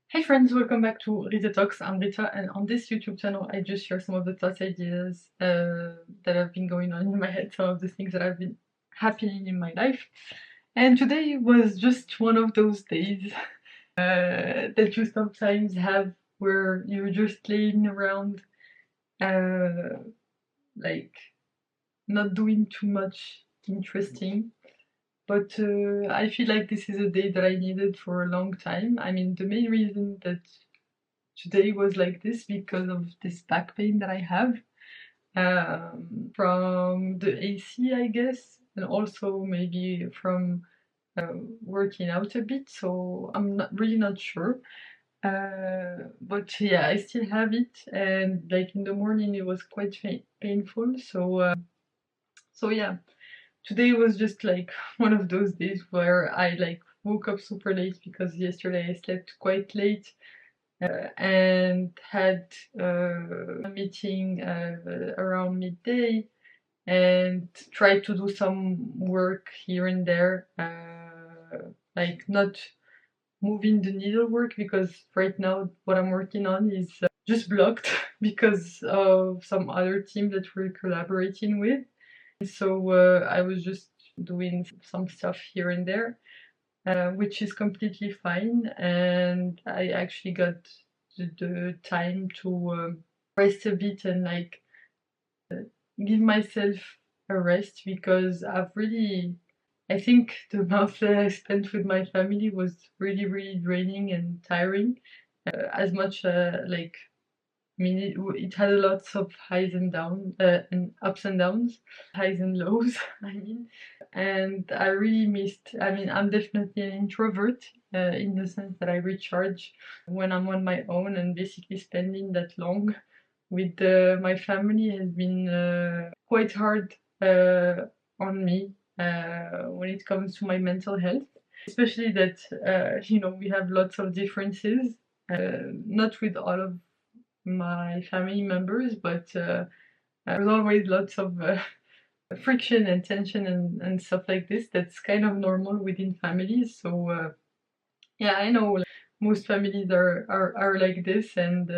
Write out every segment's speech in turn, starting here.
Hey friends, welcome back to Rita Talks. I'm Rita, and on this YouTube channel, I just share some of the thoughts, ideas that have been going on in my head, some of the things that have been happening in my life. And today was just one of those days that you sometimes have where you're just laying around, uh, like not doing too much interesting. But I feel like this is a day that I needed for a long time. I mean, the main reason that today was like this because of this back pain that I have from the AC, I guess, and also maybe from working out a bit. So I'm not really not sure. But yeah, I still have it, and like in the morning it was quite painful. So yeah, today was just like one of those days where I like woke up super late because yesterday I slept quite late and had a meeting around midday and tried to do some work here and there, like not moving the needlework because right now what I'm working on is just blocked because of some other team that we're collaborating with. So I was just doing some stuff here and there, which is completely fine. And I actually got the time to rest a bit and like give myself a rest because I think the month that I spent with my family was really, really draining and tiring. As much like I mean, it had a lot of highs and downs, and ups and downs, highs and lows, I mean. And I really missed, I mean, I'm definitely an introvert in the sense that I recharge when I'm on my own, and basically spending that long with my family has been quite hard on me when it comes to my mental health. Especially that, we have lots of differences, not with all of my family members, but there's always lots of friction and tension and stuff like this. That's kind of normal within families. So yeah, I know like, most families are like this, and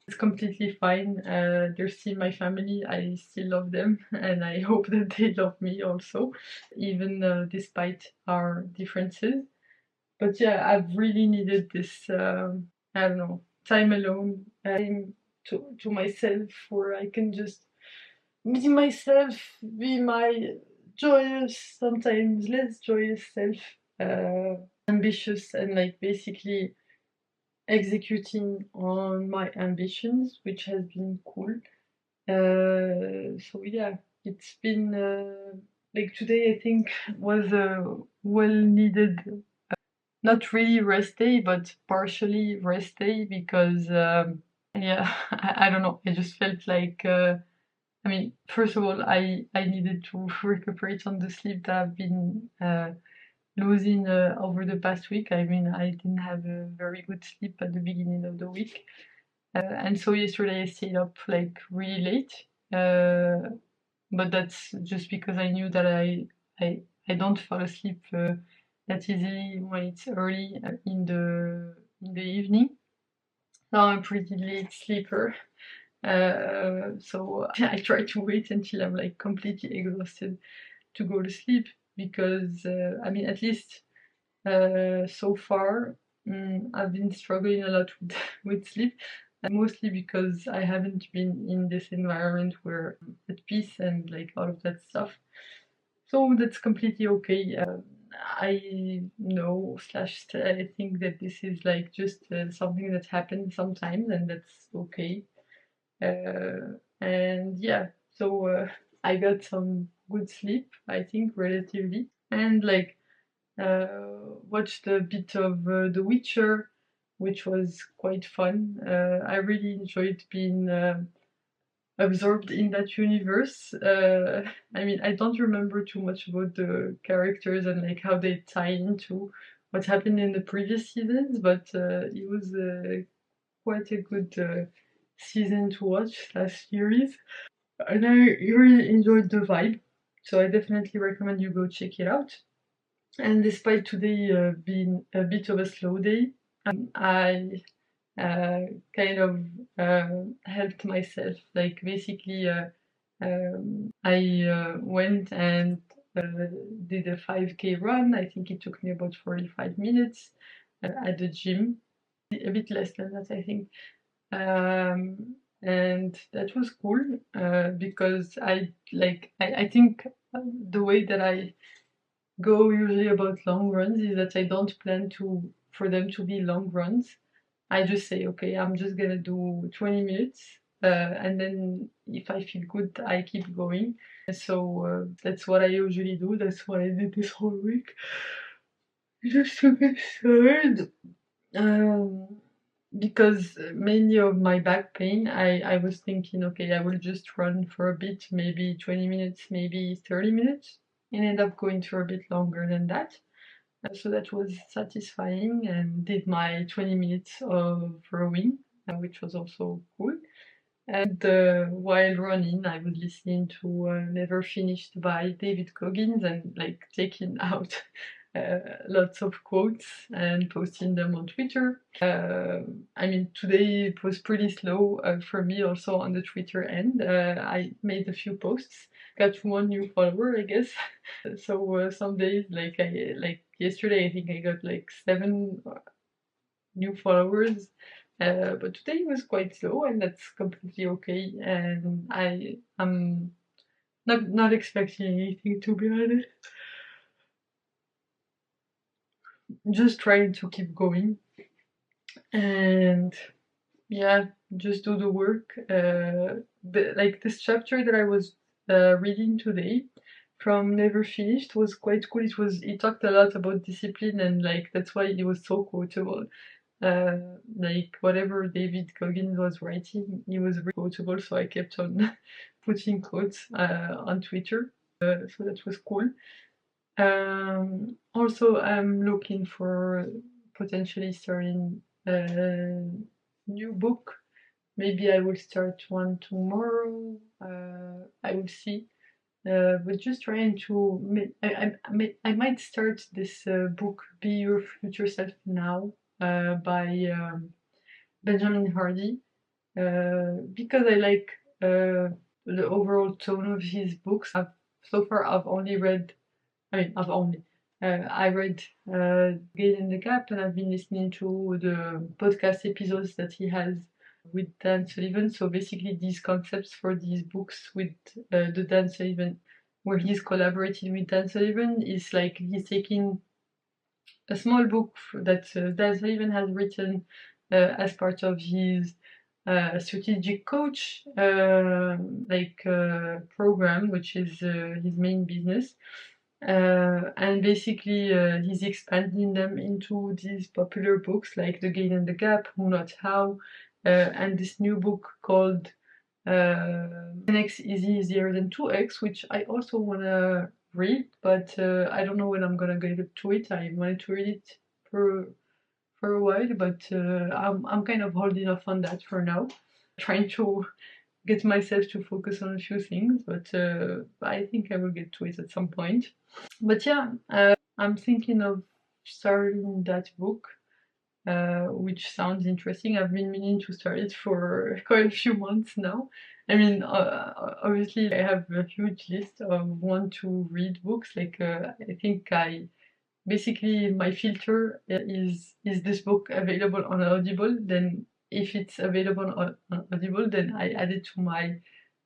it's completely fine. They're still my family. I still love them, and I hope that they love me also, even despite our differences. But yeah, I've really needed this, I don't know, time alone, time to myself where I can just be myself, be my joyous, sometimes less joyous self, ambitious, and like basically executing on my ambitions, which has been cool. So yeah, it's been like today I think was a well needed, not really rest day, but partially rest day because yeah, I don't know. I just felt like I mean, first of all, I needed to recuperate on the sleep that I've been losing over the past week. I mean, I didn't have a very good sleep at the beginning of the week, and so yesterday I stayed up like really late. Uh, but that's just because I knew that I don't fall asleep that easily when it's early in the evening. Now I'm a pretty late sleeper, so I try to wait until I'm like completely exhausted to go to sleep because I mean at least so far I've been struggling a lot with, with sleep, mostly because I haven't been in this environment where I'm at peace and like all of that stuff. So that's completely okay. I know slash I think that this is like just something that happens sometimes, and that's okay. And yeah, so I got some good sleep, I think, relatively, and like watched a bit of The Witcher, which was quite fun. I really enjoyed being absorbed in that universe. I mean, I don't remember too much about the characters and like how they tie into what happened in the previous seasons, but it was quite a good season to watch slash series, and I really enjoyed the vibe. So I definitely recommend you go check it out. And despite today being a bit of a slow day, I kind of helped myself. Like basically, I went and did a 5K run. I think it took me about 45 minutes at the gym, a bit less than that, I think. And that was cool because I think the way that I go usually about long runs is that I don't plan to for them to be long runs. I just say, okay, I'm just gonna do 20 minutes, and then if I feel good, I keep going. So that's what I usually do. That's what I did this whole week, just to get started. Um, because mainly of my back pain, I was thinking, okay, I will just run for a bit, maybe 20 minutes, maybe 30 minutes, and end up going for a bit longer than that. So that was satisfying, and did my 20 minutes of rowing, which was also cool. And while running, I was listening to Never Finished by David Goggins and like taking out lots of quotes and posting them on Twitter. I mean, today it was pretty slow for me also on the Twitter end. I made a few posts, got one new follower, I guess. So some days, like yesterday, I think I got like 7 new followers. But today was quite slow, and that's completely okay. And I'm not expecting anything, to be honest. Just trying to keep going, and yeah, just do the work. Like this chapter that I was reading today from Never Finished was quite cool. It talked a lot about discipline, and like that's why it was so quotable. Like whatever David Goggins was writing, he was really quotable, so I kept on putting quotes on Twitter. So that was cool. Also, I'm looking for potentially starting a new book. Maybe I will start one tomorrow. I will see. But just trying to, I might start this book, Be Your Future Self Now, by Benjamin Hardy, because I like the overall tone of his books. So far, I've only read, I mean, I read Gain and the Gap, and I've been listening to the podcast episodes that he has with Dan Sullivan. So basically, these concepts for these books with the Dan Sullivan, where he's collaborating with Dan Sullivan, is like he's taking a small book that Dan Sullivan has written as part of his strategic coach program, which is his main business. And basically, he's expanding them into these popular books like The Gain and the Gap, Who Not How, and this new book called 10x is easier than 2x, which I also want to read, but I don't know when I'm gonna get to it. I wanted to read it for for a while, but I'm kind of holding off on that for now, trying to get myself to focus on a few things, but I think I will get to it at some point. But yeah, I'm thinking of starting that book, which sounds interesting. I've been meaning to start it for quite a few months now. I mean, obviously, I have a huge list of want to read books. Like, I think I basically my filter is this book available on Audible? Then, if it's available on Audible, then I add it to my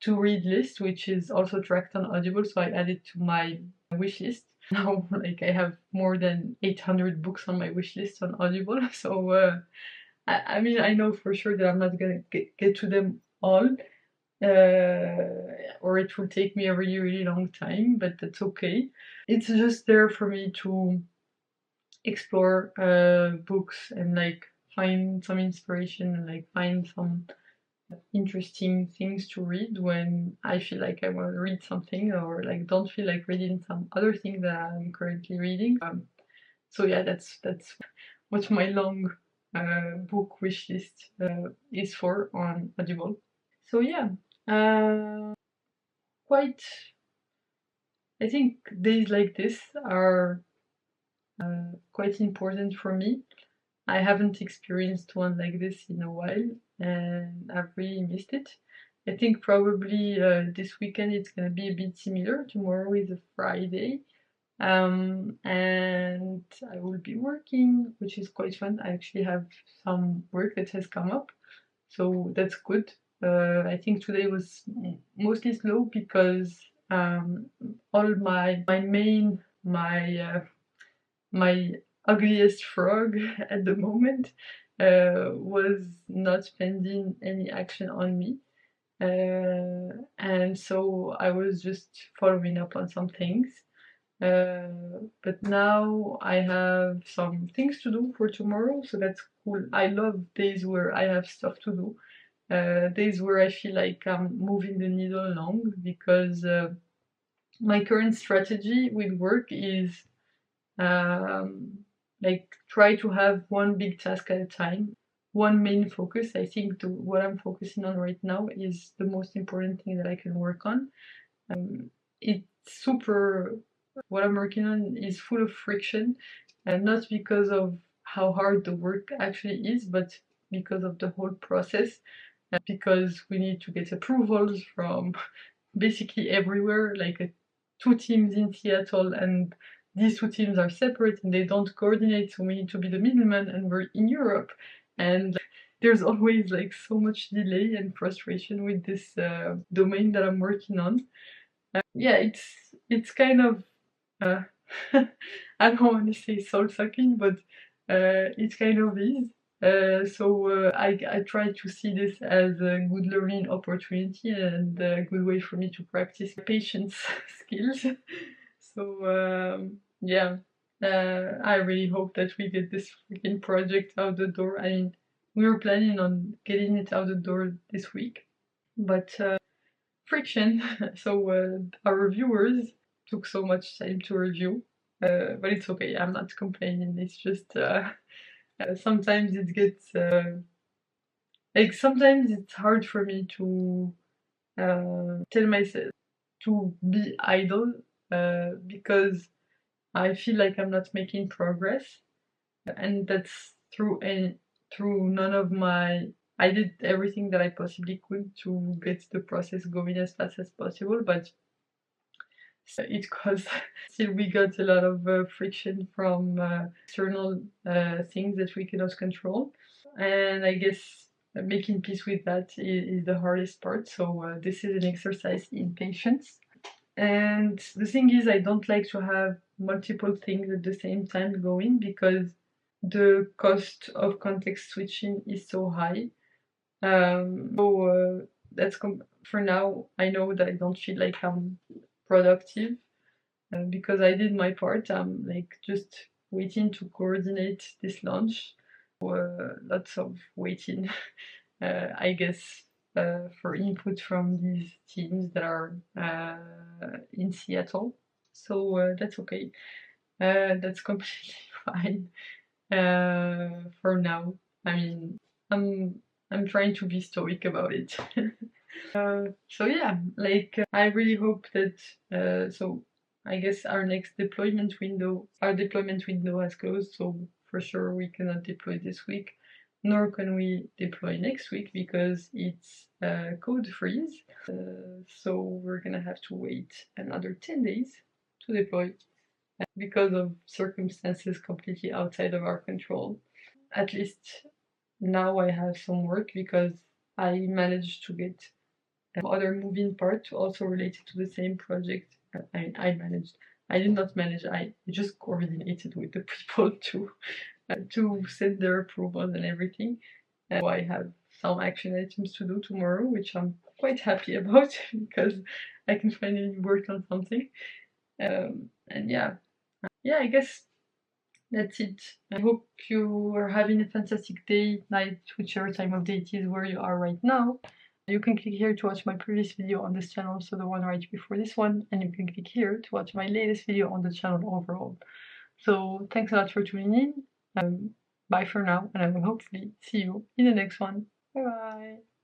to read list, which is also tracked on Audible. So I add it to my wish list. Now, like I have more than 800 books on my wish list on Audible. So I mean, I know for sure that I'm not gonna get to them all, or it will take me a really really long time. But that's okay. It's just there for me to explore books and like find some inspiration and like find some interesting things to read when I feel like I want to read something or like don't feel like reading some other thing that I'm currently reading. So yeah, that's what my long book wish list is for on Audible. So yeah, quite. I think days like this are quite important for me. I haven't experienced one like this in a while, and I've really missed it. I think probably this weekend it's gonna be a bit similar. Tomorrow is a Friday, and I will be working, which is quite fun. I actually have some work that has come up, so that's good. I think today was mostly slow because all my ugliest frog at the moment was not spending any action on me. And so I was just following up on some things. But now I have some things to do for tomorrow, so that's cool. I love days where I have stuff to do, days where I feel like I'm moving the needle along, because my current strategy with work is like try to have one big task at a time, one main focus. I think what I'm focusing on right now is the most important thing that I can work on. It's super, what I'm working on is full of friction, and not because of how hard the work actually is, but because of the whole process, because we need to get approvals from basically everywhere, like two teams in Seattle, and these two teams are separate and they don't coordinate, so we need to be the middleman, and we're in Europe, and there's always like so much delay and frustration with this domain that I'm working on. Yeah, it's kind of uh, I don't want to say soul-sucking, but it kind of is. So I try to see this as a good learning opportunity and a good way for me to practice patience skills. So yeah, I really hope that we get this freaking project out the door. I mean, we were planning on getting it out the door this week, but friction. So our reviewers took so much time to review, but it's okay. I'm not complaining. It's just sometimes it gets like sometimes it's hard for me to tell myself to be idle because I feel like I'm not making progress, and that's through none of my. I did everything that I possibly could to get the process going as fast as possible, but it caused still we got a lot of friction from external things that we cannot control, and I guess making peace with that is the hardest part. So this is an exercise in patience. And the thing is, I don't like to have multiple things at the same time going, because the cost of context switching is so high. So that's for now. I know that I don't feel like I'm productive because I did my part. I'm like just waiting to coordinate this launch. Lots of waiting, I guess, for input from these teams that are in Seattle. So that's okay. That's completely fine for now. I mean, I'm I'm trying to be stoic about it. So yeah, like I really hope that so I guess our deployment window has closed, so for sure we cannot deploy this week, nor can we deploy next week because it's code freeze. So we're gonna have to wait another 10 days to deploy because of circumstances completely outside of our control. At least now I have some work because I managed to get other moving parts also related to the same project. I managed. I did not manage. I just coordinated with the people to send their approvals and everything. So I have some action items to do tomorrow, which I'm quite happy about because I can finally work on something. And yeah, I guess that's it. I hope you are having a fantastic day, night, whichever time of day it is where you are right now. You can click here to watch my previous video on this channel, so the one right before this one, and you can click here to watch my latest video on the channel overall. So thanks a lot for tuning in. Bye for now, and I will hopefully see you in the next one. Bye bye!